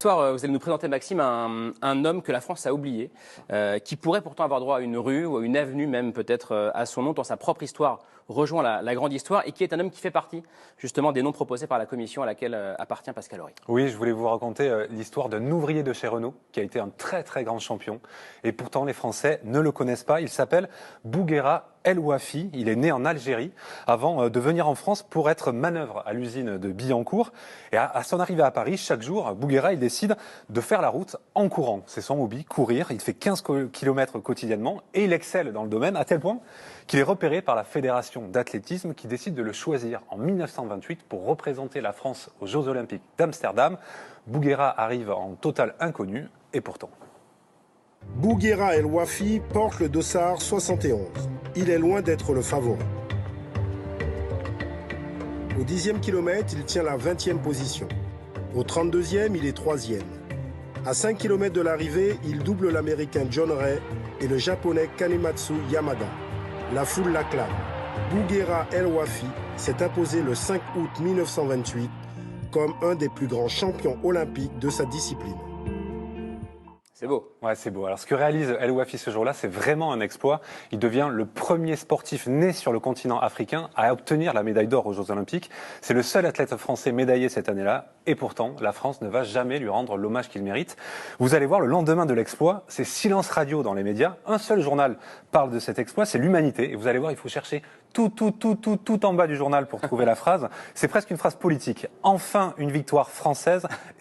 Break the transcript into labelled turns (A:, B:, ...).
A: soir, vous allez nous présenter, Maxime, un homme que la France a oublié, qui pourrait pourtant avoir droit à une rue ou à une avenue même peut-être à son nom, dans sa propre histoire rejoint la grande histoire, et qui est un homme qui fait partie justement des noms proposés par la commission à laquelle appartient Pascal Horry.
B: Oui, je voulais vous raconter l'histoire d'un ouvrier de chez Renault qui a été un très très grand champion. Et pourtant, les Français ne le connaissent pas. Il s'appelle Bouguera El Ouafi. Il est né en Algérie avant de venir en France pour être manœuvre à l'usine de Billancourt. Et à son arrivée à Paris, chaque jour, Bouguera, il décide de faire la route en courant. C'est son hobby, courir. Il fait 15 km quotidiennement et il excelle dans le domaine à tel point qu'il est repéré par la Fédération d'athlétisme qui décide de le choisir en 1928 pour représenter la France aux Jeux Olympiques d'Amsterdam. Bouguera arrive en total inconnu et pourtant.
C: Bouguera El Ouafi porte le dossard 71. Il est loin d'être le favori. Au 10e kilomètre, il tient la 20e position. Au 32e, il est 3e. À 5 km de l'arrivée, il double l'Américain John Ray et le Japonais Kanematsu Yamada. La foule l'acclame. Bouguera El Ouafi s'est imposé le 5 août 1928 comme un des plus grands champions olympiques de sa discipline.
A: C'est beau.
B: Ouais, c'est beau. Alors, ce que réalise El Ouafi ce jour-là, c'est vraiment un exploit. Il devient le premier sportif né sur le continent africain à obtenir la médaille d'or aux Jeux Olympiques. C'est le seul athlète français médaillé cette année-là. Et pourtant, la France ne va jamais lui rendre l'hommage qu'il mérite. Vous allez voir, le lendemain de l'exploit, c'est silence radio dans les médias. Un seul journal parle de cet exploit, c'est l'Humanité. Et vous allez voir, il faut chercher tout en bas du journal pour trouver la phrase. C'est presque une phrase politique. Enfin, une victoire française.